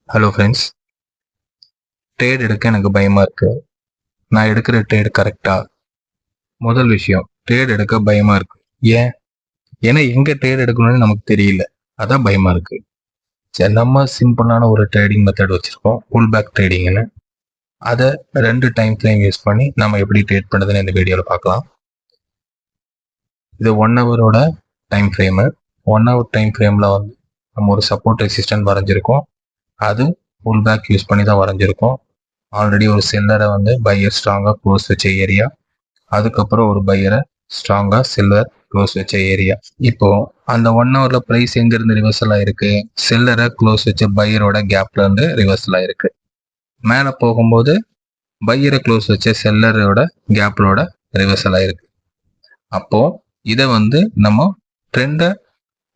Hello friends, trade எடுக்க எனக்கு பயமா இருக்கு. நான் எடுக்கிற ட்ரேட் கரெக்டா? முதல் விஷயம், ட்ரேட் எடுக்க பயமா இருக்கு. ஏன்? ஏன்னா எங்க ட்ரேட் எடுக்கணும்னு நமக்கு தெரியல. அதான் பயமா இருக்கு. சரி, நம்ம சிம்பிளான ஒரு ட்ரேடிங் மெத்தட் வச்சிருக்கோம், புல் பேக் ட்ரேடிங்னு. அதை 2 டைம் ஃப்ரேம் யூஸ் பண்ணி நம்ம எப்படி ட்ரேட் பண்ணுறதுன்னு இந்த வீடியோவில் பார்க்கலாம். இது 1 ஹவரோட டைம் ஃப்ரேமு. 1 ஹவர் டைம் ஃப்ரேமில் வந்து நம்ம ஒரு சப்போர்ட் ரெசிஸ்டன்ட் வரைஞ்சிருக்கோம். அது புல் பேக் யூஸ் பண்ணி தான் வரைஞ்சிருக்கோம். ஆல்ரெடி ஒரு செல்லரை வந்து பையர் ஸ்ட்ராங்காக க்ளோஸ் வச்ச ஏரியா, அதுக்கப்புறம் ஒரு பையரை ஸ்ட்ராங்காக செல்லர் க்ளோஸ் வச்ச ஏரியா. இப்போ அந்த 1 ஹவர்ல ப்ரைஸ் எங்கேருந்து ரிவர்சல் ஆயிருக்கு? செல்லரை க்ளோஸ் வச்ச பையரோட கேப்ல இருந்து ரிவர்சல் ஆயிருக்கு. மேலே போகும்போது பையரை க்ளோஸ் வச்ச செல்லரோட கேப்லோட ரிவர்சல் ஆயிருக்கு. அப்போ இதை வந்து நம்ம ட்ரெண்டை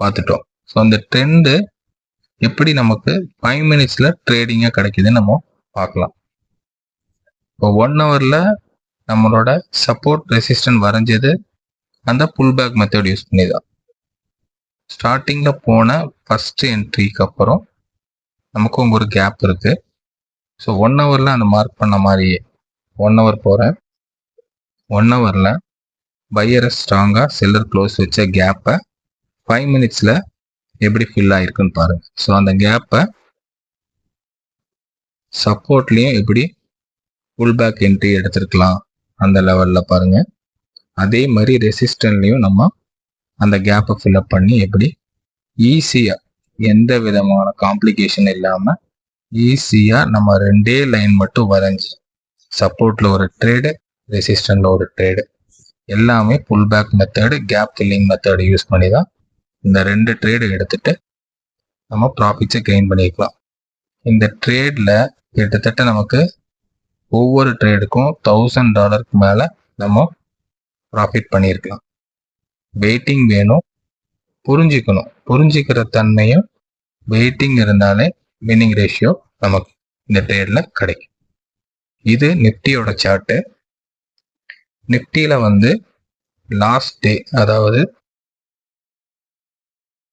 பார்த்துட்டோம். ஸோ அந்த ட்ரெண்டு எப்படி நமக்கு 5 மினிட்ஸில் ட்ரேடிங்காக கிடைக்குதுன்னு நம்ம பார்க்கலாம். இப்போ 1 ஹவரில் நம்மளோட சப்போர்ட் ரெசிஸ்டன்ட் வரைஞ்சது அந்த புல் பேக் மெத்தட் யூஸ் பண்ணி தான். ஸ்டார்டிங்கில் போன ஃபர்ஸ்ட் என்ட்ரிக்கு அப்புறம் நமக்கு ஒரு கேப் இருக்கு. ஸோ 1 ஹவரில் அந்த மார்க் பண்ண மாதிரியே 1 ஹவர் போகிறேன். 1 ஹவரில் பையரை ஸ்ட்ராங்காக செல்லர் க்ளோஸ் வச்ச கேப்பை 5 மினிட்ஸில் எப்படி ஃபில் ஆயிருக்குன்னு பாருங்க. ஸோ அந்த கேப்பை சப்போர்ட்லேயும் எப்படி புல் பேக் என்ட்ரி எடுத்திருக்கலாம் அந்த லெவலில் பாருங்க. அதே மாதிரி ரெசிஸ்டன்ட்லையும் நம்ம அந்த கேப்பை ஃபில்அப் பண்ணி எப்படி ஈஸியாக, எந்த விதமான காம்ப்ளிகேஷன் இல்லாமல் ஈஸியாக நம்ம 2 லைன் மட்டும் வரைஞ்சி சப்போர்ட்டில் ஒரு ட்ரேடு, ரெசிஸ்டன்ட்ல ஒரு ட்ரேடு, எல்லாமே pullback method, gap filling method use பண்ணி தான் இந்த 2 ட்ரேடு எடுத்துட்டு நம்ம ப்ராஃபிட்ஸை கெயின் பண்ணிக்கலாம். இந்த ட்ரேடில் கிட்டத்தட்ட நமக்கு ஒவ்வொரு ட்ரேடுக்கும் $1000 மேலே நம்ம ப்ராஃபிட் பண்ணியிருக்கலாம். வெயிட்டிங் வேணும், புரிஞ்சிக்கணும். புரிஞ்சிக்கிற தன்மையும் வெயிட்டிங் இருந்தாலே வின்னிங் ரேஷியோ நமக்கு இந்த ட்ரேடில் கிடைக்கும். இது நிஃப்டியோட சார்ட்டு. நிஃப்டியில் வந்து லாஸ்ட் டே, அதாவது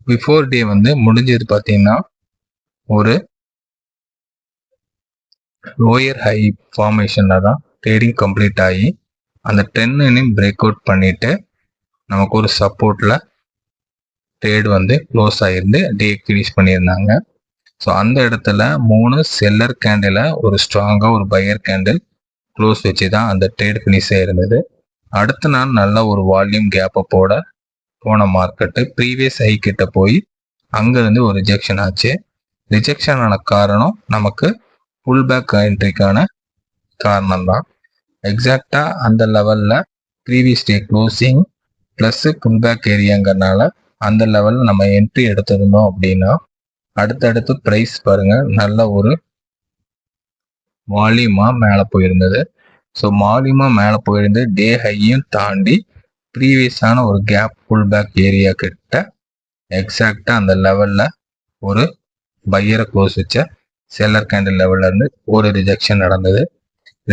பிஃபோர் டே வந்து முடிஞ்சது பார்த்தீங்கன்னா ஒரு லோயர் ஹை ஃபார்மேஷனில் தான் ட்ரேடிங் கம்ப்ளீட் ஆகி அந்த 10 பிரேக் அவுட் பண்ணிட்டு நமக்கு ஒரு சப்போர்ட்டில் ட்ரேட் வந்து க்ளோஸ் ஆகிருந்து டே ஃபினிஷ் பண்ணியிருந்தாங்க. ஸோ அந்த இடத்துல 3 செல்லர் கேண்டில், ஒரு ஸ்ட்ராங்காக ஒரு பையர் கேண்டில் க்ளோஸ் வச்சு தான் அந்த ட்ரேட் ஃபினிஷ் ஆகிருந்தது. அடுத்த நாள் நல்ல ஒரு வால்யூம் கேப்பை போன மார்க்கெட்டு ப்ரீவியஸ் ஹை கிட்ட போய் அங்கேருந்து ஒரு ரிஜெக்ஷன் ஆச்சு. ரிஜெக்ஷன் ஆன காரணம் நமக்கு புல் பேக் என்ட்ரிக்கான காரணம் தான். எக்ஸாக்டாக அந்த லெவலில் previous day closing plus pullback ஏரியாங்கிறனால அந்த லெவலில் நம்ம என்ட்ரி எடுத்திருந்தோம் அப்படின்னா அடுத்தடுத்து ப்ரைஸ் பாருங்க நல்ல ஒரு வால்யூமாக மேலே போயிருந்தது. ஸோ வால்யூமாக மேலே போயிருந்து டே ஹையும் தாண்டி ப்ரீவியஸான ஒரு கேப் புல் பேக் ஏரியா கிட்ட எக்ஸாக்டாக அந்த லெவலில் ஒரு பையரை க்ளோஸ் வச்ச செல்லர் கேண்டில் லெவலில் இருந்து ஒரு ரிஜெக்ஷன் நடந்தது.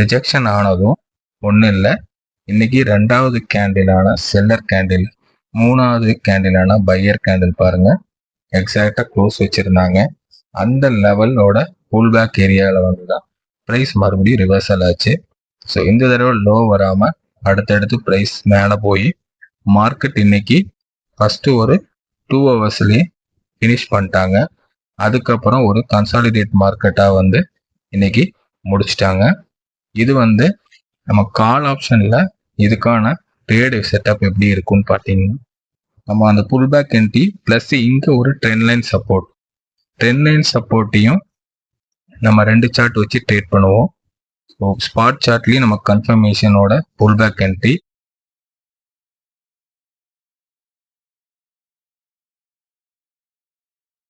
ரிஜெக்ஷன் ஆனதும் ஒன்றும் இல்லை, இன்னைக்கு 2வது கேண்டிலான செல்லர் கேண்டில், 3வது கேண்டிலான பையர் கேண்டில் பாருங்க எக்ஸாக்டாக க்ளோஸ் வச்சிருந்தாங்க. அந்த லெவலோட புல் பேக் ஏரியாவில் வந்து தான் ப்ரைஸ் மறுபடியும் ரிவர்சல் ஆச்சு. ஸோ இந்த தடவை லோ வராமல் அடுத்தடுத்து ப்ரைஸ் மேலே போய் மார்க்கெட் இன்னைக்கு ஃபஸ்ட்டு ஒரு 2 ஹவர்ஸ்லேயே ஃபினிஷ் பண்ணிட்டாங்க. அதுக்கப்புறம் ஒரு கன்சாலிடேட் மார்க்கெட்டாக வந்து இன்னைக்கு முடிச்சிட்டாங்க. இது வந்து நம்ம கால் ஆப்ஷனில் இதுக்கான ட்ரேடு செட்டப் எப்படி இருக்குன்னு பார்த்தீங்கன்னா, நம்ம அந்த புல் பேக் என்ட்ரி ப்ளஸ் இங்கே ஒரு ட்ரெண்ட் லைன் சப்போர்ட்டையும் நம்ம 2 சார்ட் வச்சு ட்ரேட் பண்ணுவோம். ஸோ ஸ்பாட் சார்ட்லேயும் நம்ம கன்ஃபர்மேஷனோட புல் பேக் என்ட்ரி,